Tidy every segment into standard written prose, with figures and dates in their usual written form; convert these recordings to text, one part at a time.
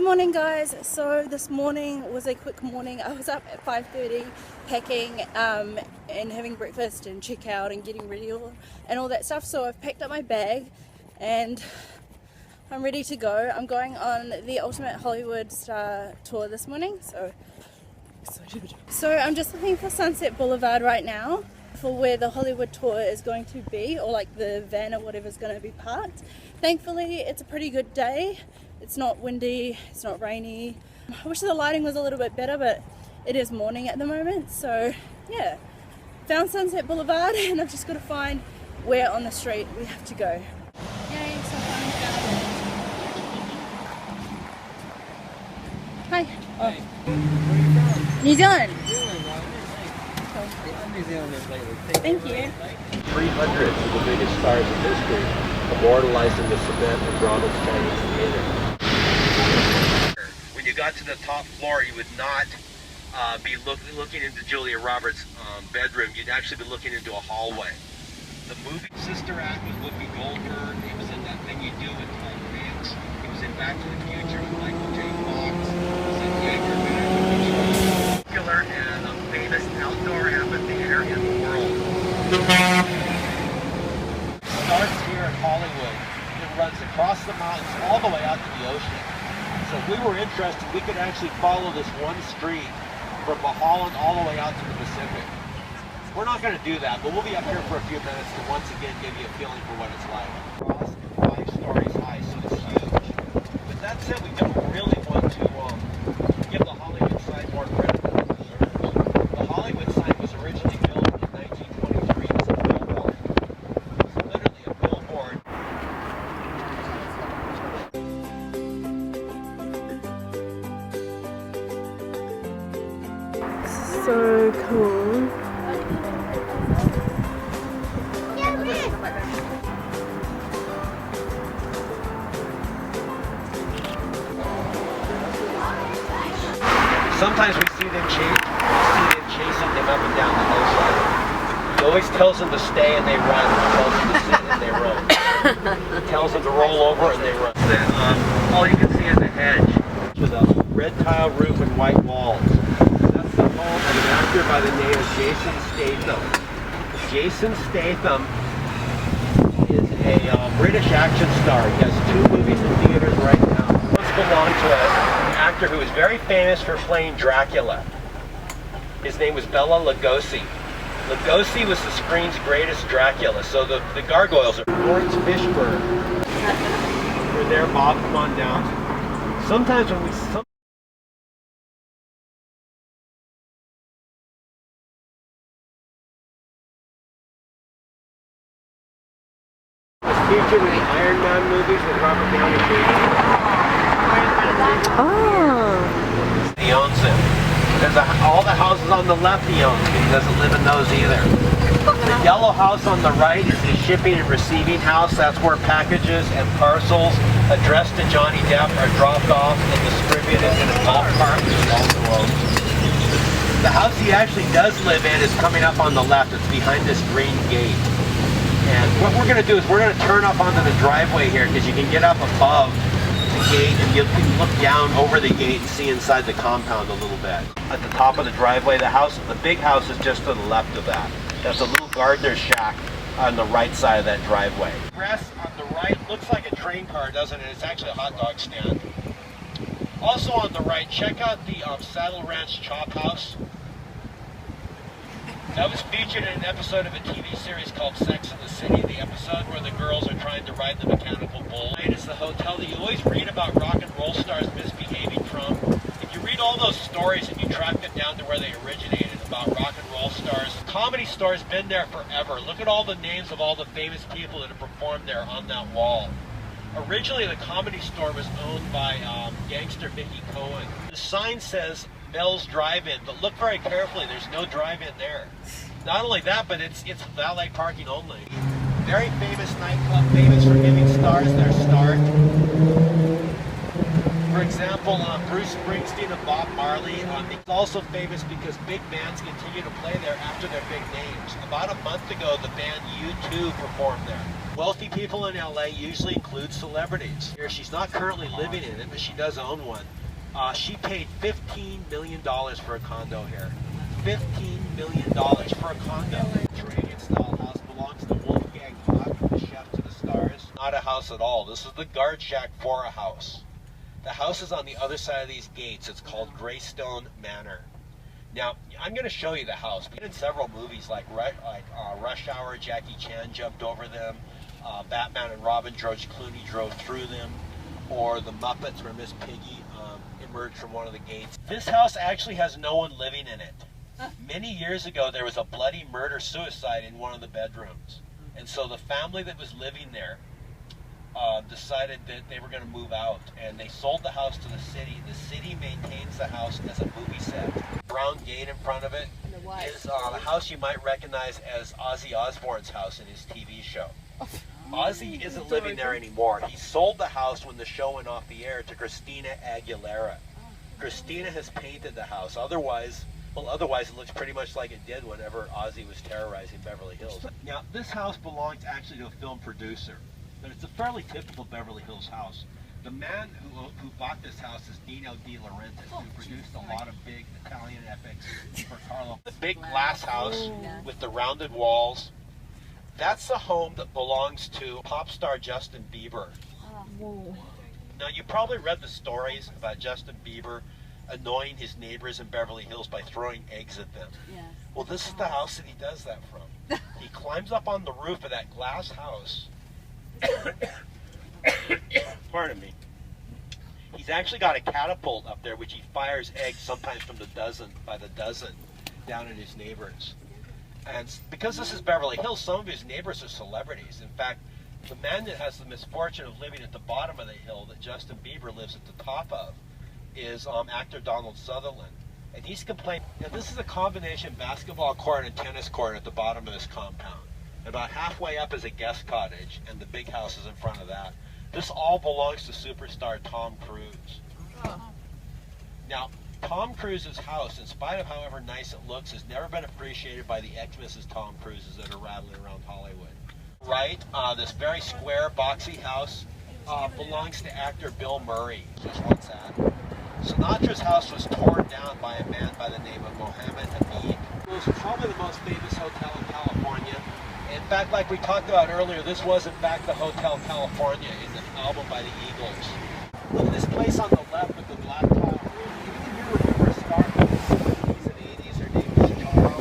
Good morning, guys. So this morning was a quick morning. I was up at 5:30 packing and having breakfast and check out and getting ready and all that stuff. So I've packed up my bag and I'm ready to go. I'm going on the Ultimate Hollywood Star tour this morning, so excited. So I'm just looking for Sunset Boulevard right now for where the Hollywood tour is going to be, or like the van or whatever is going to be parked. Thankfully it's a pretty good day. It's not windy, it's not rainy. I wish the lighting was a little bit better, but it is morning at the moment. So yeah, found Sunset Boulevard and I've just got to find where on the street we have to go. Yay, so finally found it. Hi. Oh. Hey. Where are you from? New Zealand. New Zealand, I'm New Zealand lately. 300 of the biggest stars in history, immortalized in the cement of Ronald's Chinese Theater. When you got to the top floor, you would not be looking into Julia Roberts' bedroom. You'd actually be looking into a hallway. The movie Sister Act with Whoopi Goldberg. He was in That Thing You Do with Tom Hanks. He was in Back to the Future with Michael J. Fox. He was in Anchorman, which was popular and a famous outdoor amphitheater in the world. Starts here in Hollywood. It runs across the mountains all the way out to the ocean. So if we were interested, we could actually follow this one street from Mulholland all the way out to the Pacific. We're not going to do that, but we'll be up here for a few minutes to once again give you a feeling for what it's like. Across 5 stories high, so it's huge. But that said, we don't really want to give the Hollywood sign more credit than it deserves. The Hollywood sign was originally built in 1923 as a billboard. It's literally a billboard. So cool. Sometimes we see them chasing them up and down the hillside. He always tells them to stay and they run. He tells them to sit and they run. He tells them to roll over and they run. All you can see is a hedge with a red tile roof and white walls. That's the home of an actor by the name of Jason Statham. Jason Statham is a British action star. He has 2 movies in theaters right now. Once belonged to an actor who was very famous for playing Dracula. His name was Bela Lugosi. Lugosi was the screen's greatest Dracula. So the gargoyles are Lawrence Fishburne. You're there, Bob. Come on down. Sometimes when we featured in the Iron Man movies with Robert Downey Jr. Oh. He owns it. There's all the houses on the left he owns, but he doesn't live in those either. The yellow house on the right is the shipping and receiving house. That's where packages and parcels addressed to Johnny Depp are dropped off and distributed in a golf cart, which he also owns. The house he actually does live in is coming up on the left. It's behind this green gate. And what we're going to do is we're going to turn up onto the driveway here because you can get up above the gate and you can look down over the gate and see inside the compound a little bit. At the top of the driveway, the big house is just to the left of that. That's a little gardener's shack on the right side of that driveway. The grass on the right looks like a train car, doesn't it? It's actually a hot dog stand. Also on the right, check out the Saddle Ranch Chop House. That was featured in an episode of a TV series called Sex and the City, the episode where the girls are trying to ride the mechanical bull. It's the hotel that you always read about rock and roll stars misbehaving from. If you read all those stories and you track them down to where they originated about rock and roll stars, the Comedy Store's been there forever. Look at all the names of all the famous people that have performed there on that wall. Originally, the Comedy Store was owned by gangster Mickey Cohen. The sign says Mel's Drive-In, but look very carefully, there's no drive-in there. Not only that, but it's valet parking only. Very famous nightclub, famous for giving stars their start. For For example, Bruce Springsteen and Bob Marley. It's also famous because big bands continue to play there after their big names. About a month ago, the band U2 performed there. Wealthy people in LA usually include celebrities. Here, she's not currently living in it, but she does own one. She paid $15 million for a condo here. $15 million for a condo. Mediterranean-style house belongs to Wolfgang Puck, the chef to the stars. Not a house at all. This is the guard shack for a house. The house is on the other side of these gates. It's called Greystone Manor. Now, I'm going to show you the house. We've been in several movies like Rush Hour, Jackie Chan jumped over them. Batman and Robin, George Clooney drove through them. Or the Muppets where Miss Piggy emerged from one of the gates. This house actually has no one living in it. Many years ago, there was a bloody murder-suicide in one of the bedrooms. And so the family that was living there decided that they were going to move out, and they sold the house to the city. The city maintains the house as a movie set. Brown gate in front of it is a house you might recognize as Ozzy Osbourne's house in his TV show. Ozzy isn't living there anymore. He sold the house when the show went off the air to Christina Aguilera. Christina has painted the house. Otherwise it looks pretty much like it did whenever Ozzy was terrorizing Beverly Hills. Now, this house belongs actually to a film producer, but it's a fairly typical Beverly Hills house. The man who bought this house is Dino De Laurentiis, who produced a lot of big Italian epics for Carlo. The big glass house with the rounded walls, that's the home that belongs to pop star Justin Bieber. Now, you probably read the stories about Justin Bieber annoying his neighbors in Beverly Hills by throwing eggs at them. Well, this is the house that he does that from. He climbs up on the roof of that glass house. Pardon me. He's actually got a catapult up there which he fires eggs sometimes from by the dozen down at his neighbors. And because this is Beverly Hills, some of his neighbors are celebrities. In fact, the man that has the misfortune of living at the bottom of the hill that Justin Bieber lives at the top of is actor Donald Sutherland. And he's complaining. Now, this is a combination basketball court and tennis court at the bottom of this compound. About halfway up is a guest cottage, and the big house is in front of that. This all belongs to superstar Tom Cruise. Now, Tom Cruise's house, in spite of however nice it looks, has never been appreciated by the ex-Mrs. Tom Cruises that are rattling around Hollywood. Right, this very square, boxy house belongs to actor Bill Murray. Just once that. Sinatra's house was torn down by a man by the name of Mohammed Habib. It was probably the most famous hotel in California. In fact, like we talked about earlier, this was in fact the Hotel California in the album by the Eagles. Look at this place on the left with the black tile roof. Even you remember a star from the 70s and 80s. Her name was Charo.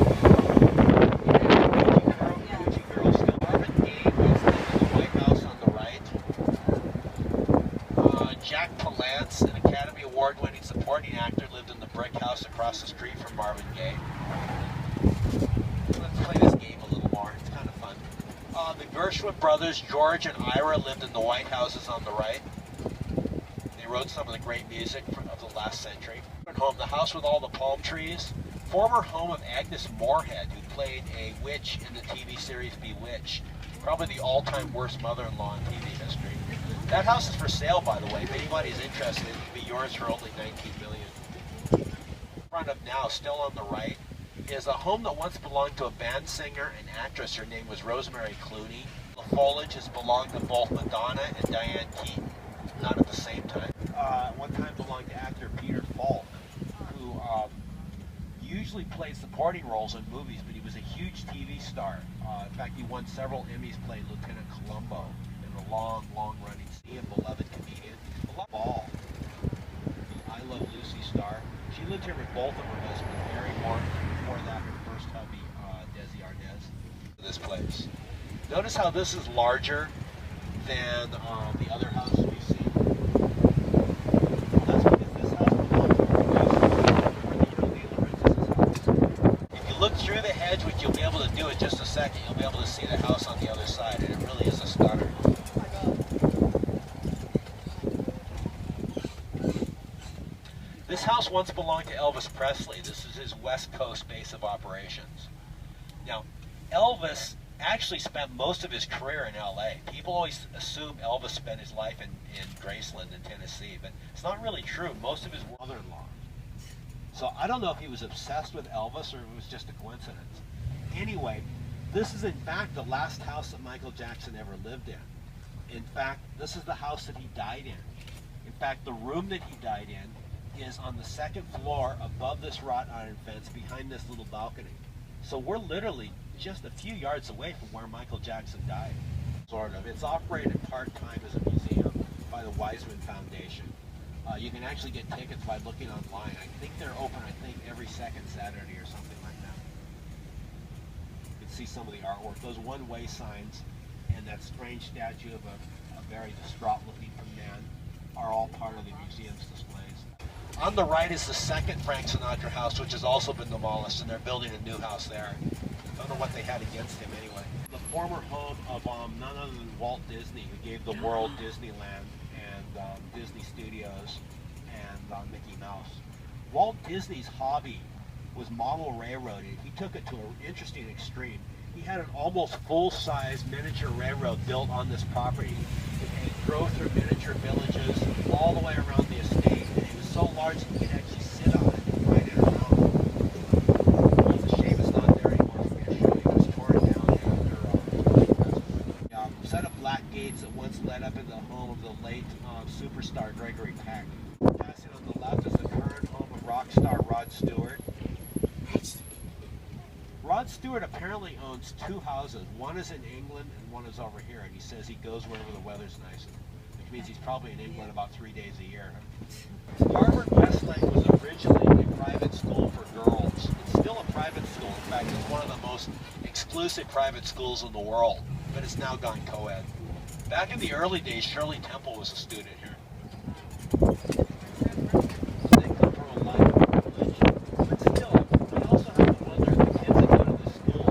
Gucci Girl still. Marvin Gaye was living in the White House on the right. Jack Palance, an Academy Award-winning supporting actor, lived in the brick house across the street from Marvin Gaye. Let's play this game a little more. It's kind of fun. The Gershwin brothers, George and Ira, lived in the White Houses on the right. They wrote some of the great music of the last century. Home, the house with all the palm trees, former home of Agnes Moorehead, who played a witch in the TV series Bewitched. Probably the all-time worst mother-in-law in TV history. That house is for sale, by the way. If anybody's interested, it can be yours for only $19 million. In front of now, still on the right, is a home that once belonged to a band singer and actress. Her name was Rosemary Clooney. The foliage has belonged to both Madonna and Diane Keaton, not at the same time. One time belonged to actor Peter Falk, who usually played supporting roles in movies, but he was a huge TV star. In fact, he won several Emmys playing Lieutenant Columbo in a long-running and beloved comedian. Ball, the I Love Lucy star. She lived here with both of her husbands, Mary Morton, and before that, her first hubby, Desi Arnaz. This place. Notice how this is larger than the other house we've seen. That's because this house belongs to If you look through the hedge, which you'll be able to do in just a second, you'll be able to see the house on the other side, and it really is a stunner. This house once belonged to Elvis Presley. This is his West Coast base of operations. Now, Elvis actually spent most of his career in LA. People always assume Elvis spent his life in Graceland in Tennessee, but it's not really true. Most of his mother-in-law. So I don't know if he was obsessed with Elvis or if it was just a coincidence. Anyway, this is in fact the last house that Michael Jackson ever lived in. In fact, this is the house that he died in. In fact, the room that he died in is on the second floor above this wrought iron fence behind this little balcony. So we're literally just a few yards away from where Michael Jackson died, sort of. It's operated part-time as a museum by the Wiseman Foundation. You can actually get tickets by looking online. I think they're open, every second Saturday or something like that. You can see some of the artwork. Those one-way signs and that strange statue of a very distraught-looking man are all part of the museum's displays. On the right is the second Frank Sinatra house, which has also been demolished, and they're building a new house there. Don't know what they had against him anyway. The former home of none other than Walt Disney, who gave the world Disneyland and Disney Studios and Mickey Mouse. Walt Disney's hobby was model railroading. He took it to an interesting extreme. He had an almost full-size miniature railroad built on this property. It drove through miniature villages all the way around the estate. And it was so large that you could actually sit on it and ride it around. It's a shame it's not there anymore for me to show you. It was torn down after a set of black gates that once led up into the home of the late superstar Gregory Peck. Passing on the left is the current home of rock star Rod Stewart. Rod Stewart apparently owns two houses. One is in England and one is over here, and he says he goes wherever the weather's nice, which means he's probably in England about 3 days a year. Harvard Westlake was originally a private school for girls. It's still a private school. In fact, it's one of the most exclusive private schools in the world, but it's now gone co-ed. Back in the early days, Shirley Temple was a student here. They come from a life privilege, but still, we also have to wonder if the kids that go to the school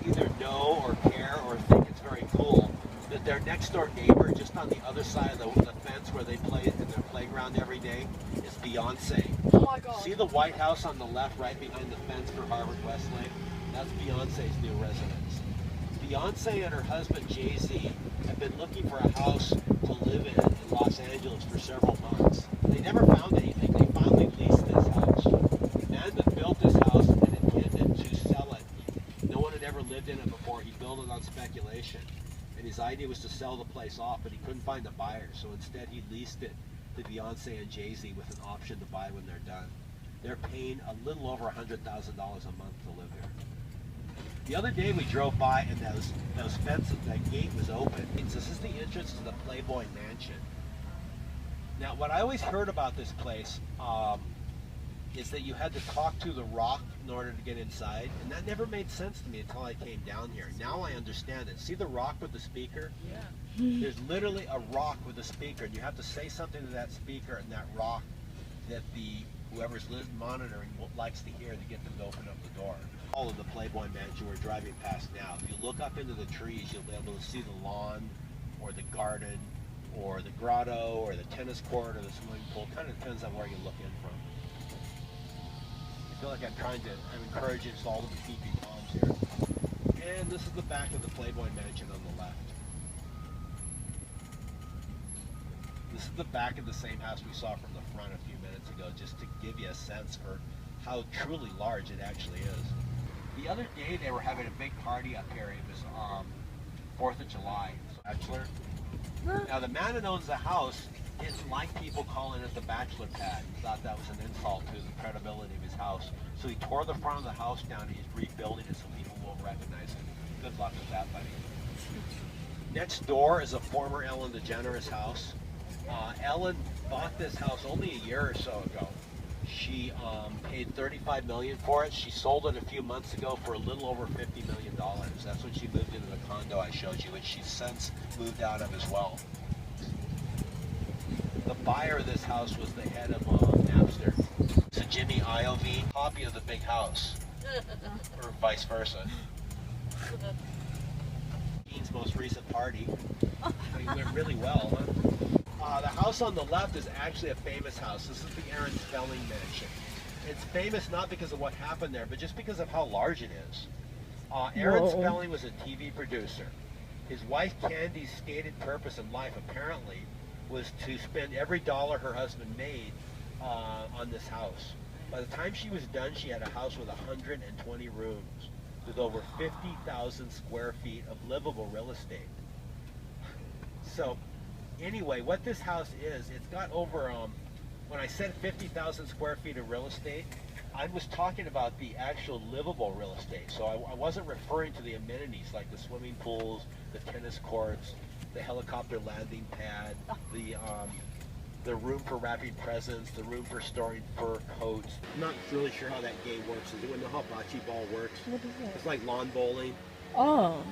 either know or care or think it's very cool that their next door neighbor, just on the other side of the fence where they play in their playground every day, is Beyonce. Oh my God. See the White House on the left, right behind the fence for Harvard Westlake? That's Beyonce's new residence. Beyonce and her husband Jay-Z have been looking for a house to live in Los Angeles for several months. They never found anything. They finally leased this house. The man that built this house and intended to sell it, no one had ever lived in it before. He built it on speculation. And his idea was to sell the place off, but he couldn't find a buyer. So instead he leased it to Beyonce and Jay-Z with an option to buy when they're done. They're paying a little over $100,000 a month to live here. The other day we drove by and those fences, that gate was open. This is the entrance to the Playboy Mansion. Now, what I always heard about this place is that you had to talk to the rock in order to get inside, and that never made sense to me until I came down here. Now I understand it. See the rock with the speaker? Yeah. There's literally a rock with a speaker, and you have to say something to that speaker and that rock that whoever's monitoring likes to hear to get them to open up the door. All of the Playboy Mansion we're driving past now. If you look up into the trees, you'll be able to see the lawn or the garden or the grotto or the tennis court or the swimming pool. It kind of depends on where you look in from. I feel like I'm encouraging us all to keep your palms here. And this is the back of the Playboy Mansion on the left. This is the back of the same house we saw from the front a few minutes ago, just to give you a sense for how truly large it actually is. The other day they were having a big party up here. It was 4th of July. Bachelor. Now the man that owns the house didn't like people calling it the bachelor pad. He thought that was an insult to the credibility of his house. So he tore the front of the house down and he's rebuilding it so people won't recognize it. Good luck with that, buddy. Next door is a former Ellen DeGeneres house. Ellen bought this house only a year or so ago. She paid $35 million for it. She sold it a few months ago for a little over $50 million. That's when she moved into the condo I showed you, which she's since moved out of as well. The buyer of this house was the head of Napster. It's a Jimmy Iovine copy of the big house, or vice versa. Dean's most recent party. It went really well, huh? The house on the left is actually a famous house. This is the Aaron Spelling Mansion. It's famous not because of what happened there, but just because of how large it is. Aaron Whoa. Spelling was a TV producer. His wife Candy's stated purpose in life apparently was to spend every dollar her husband made on this house. By the time she was done, she had a house with 120 rooms with over 50,000 square feet of livable real estate. So anyway, what this house is, it's got over, when I said 50,000 square feet of real estate, I was talking about the actual livable real estate. So I wasn't referring to the amenities like the swimming pools, the tennis courts, the helicopter landing pad, the room for wrapping presents, the room for storing fur coats. I'm not really sure how that game works. Do you know how bocce ball works? What is that? It's like lawn bowling. Oh.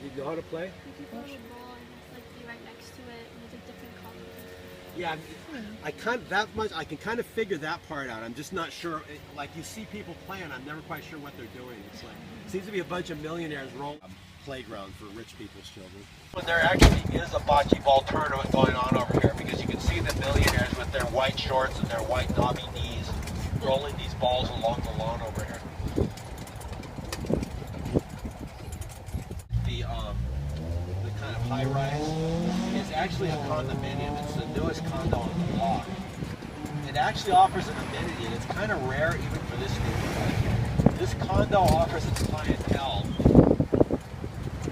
Do you know how to play? You can throw the ball and it's like be right next to it and it's a different color. Yeah, I can kind of figure that part out. I'm just not sure. Like you see people playing, I'm never quite sure what they're doing. It's like it seems to be a bunch of millionaires rolling playground for rich people's children. But there actually is a bocce ball tournament going on over here because you can see the millionaires with their white shorts and their white knobby knees rolling these balls along the lawn over here. The kind of high rise is actually a condominium. It's the newest condo on the block. It actually offers an amenity, and it's kind of rare even for this neighborhood. This condo offers its clientele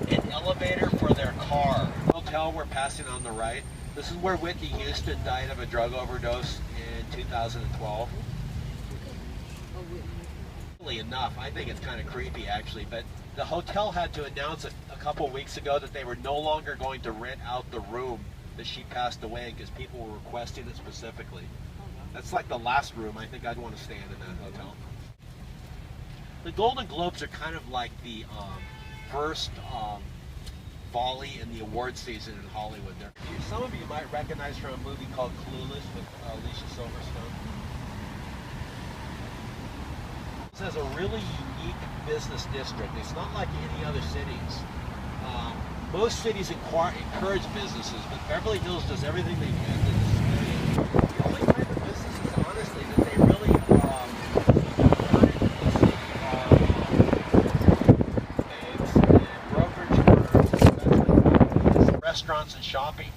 an elevator for their car. The hotel we're passing on the right, this is where Whitney Houston died of a drug overdose in 2012. Funnily enough, I think it's kind of creepy actually, but the hotel had to announce a couple weeks ago that they were no longer going to rent out the room that she passed away in because people were requesting it specifically. That's like the last room I think I'd want to stay in that hotel. The Golden Globes are kind of like the first volley in the award season in Hollywood. Some of you might recognize from a movie called Clueless with Alicia Silverstone. This has a really unique business district. It's not like any other cities. Most cities encourage businesses, but Beverly Hills does everything they can to discourage. The only type of businesses, honestly, that they really encourage in the city are banks and brokerage firms, restaurants and shopping.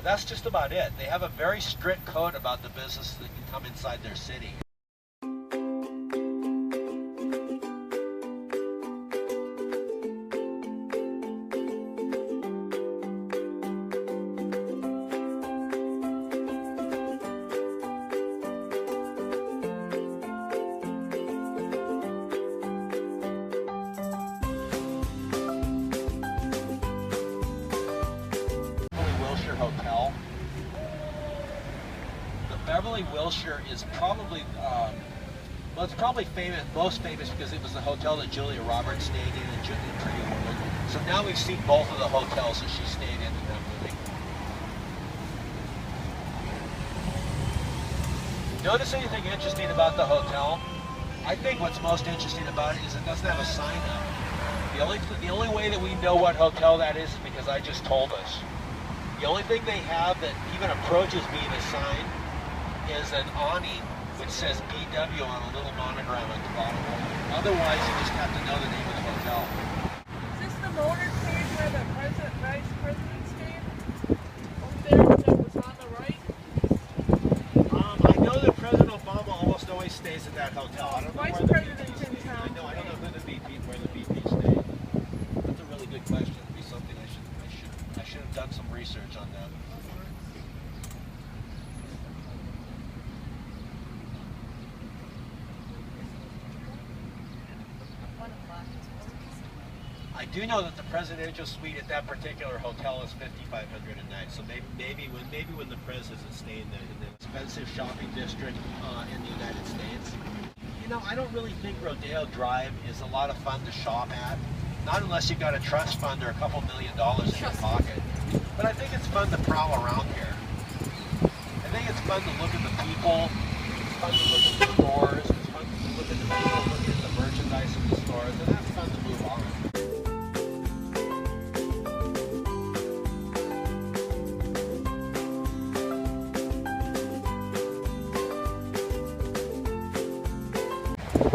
That's just about it. They have a very strict code about the business that can come inside their city. Hotel. The Beverly Wilshire is probably, well, it's probably most famous because it was the hotel that Julia Roberts stayed in and Pretty Woman. So now we've seen both of the hotels that she stayed in that movie. Notice anything interesting about the hotel? I think what's most interesting about it is it doesn't have a sign up. The only way that we know what hotel that is because I just told us. The only thing they have that even approaches being a sign is an awning which says BW on a little monogram at the bottom. Otherwise, you just have to know the name of the hotel. Is this the motorcade where the vice president stayed? Over there that was on the right? I know that President Obama almost always stays at that hotel. I don't know Vice where the president's VP in stays. town. I don't know who the VP, where the VP stays. That's a really good question. It'd be something I should have done some research on that. I do know that the presidential suite at that particular hotel is $5,500 a night. So maybe when the president's staying there in the expensive shopping district in the United States. You know, I don't really think Rodeo Drive is a lot of fun to shop at. Not unless you've got a trust fund or a couple $1 million in your pocket. But I think it's fun to prowl around here. I think it's fun to look at the people. It's fun to look at the stores. It's fun to look at the people, look at the merchandise in the stores, and that's fun to move on.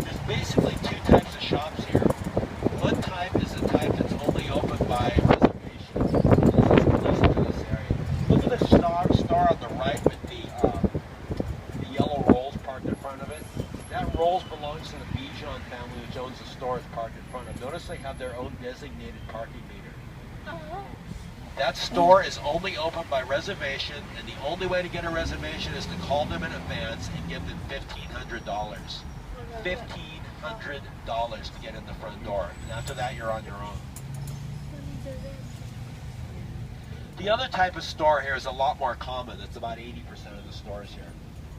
There's basically two types of shops here. poles belongs to the Bijan family, which owns the store it's parked in front of. Notice they have their own designated parking meter. Oh. That store is only open by reservation, and the only way to get a reservation is to call them in advance and give them $1,500. $1,500 to get in the front door. And after that, you're on your own. The other type of store here is a lot more common. It's about 80% of the stores here.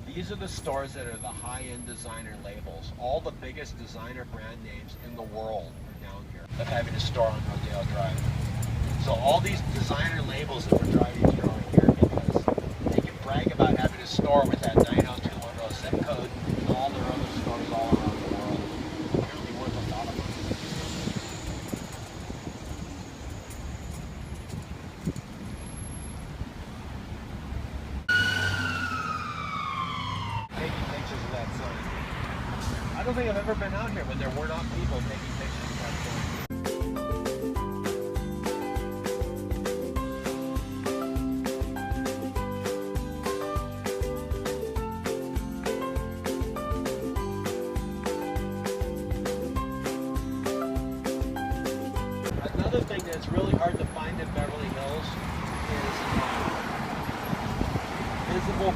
These are the stores that are the high-end designer labels. All the biggest designer brand names in the world are down here of having a store on Rodeo Drive. So all these designer labels that we're driving through are here because they can brag about having a store with that 90210 zip code and all their other stores all around the world. Apparently worth a lot of money. Taking pictures of that sign. I don't think I've ever been out here when there were not people taking pictures of that sign. Another thing that's really hard to find in Beverly Hills is visible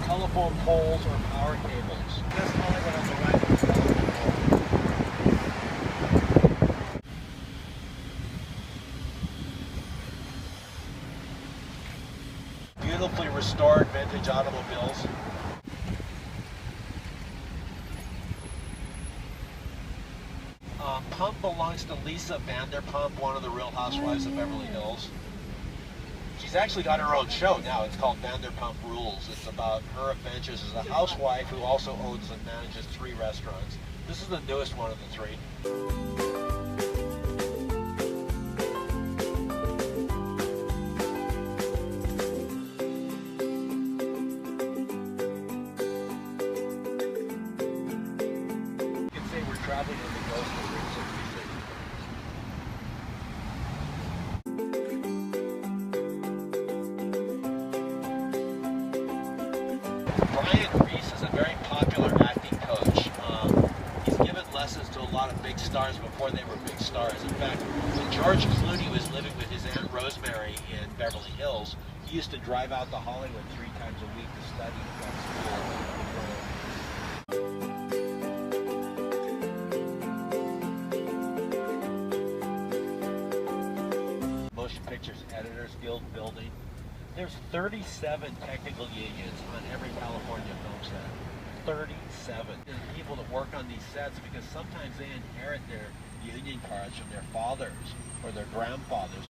telephone poles or power cables. That's all I got on the right is a telephone pole. Beautifully restored vintage automobiles. Pump belongs to Lisa Vanderpump, one of the Real Housewives of Beverly Hills. She's actually got her own show now. It's called Vanderpump Rules. It's about her adventures as a housewife who also owns and manages 3 restaurants. This is the newest one of the 3. You can say we're traveling in the ghost of Route 66. Brian Reese is a very popular acting coach. He's given lessons to a lot of big stars before they were big stars. In fact, when George Clooney was living with his Aunt Rosemary in Beverly Hills, he used to drive out to Hollywood 3 times a week to study at that school. Motion Pictures Editors Guild building. There's 37 technical unions on every California film set. 37. And the people that work on these sets, because sometimes they inherit their union cards from their fathers or their grandfathers.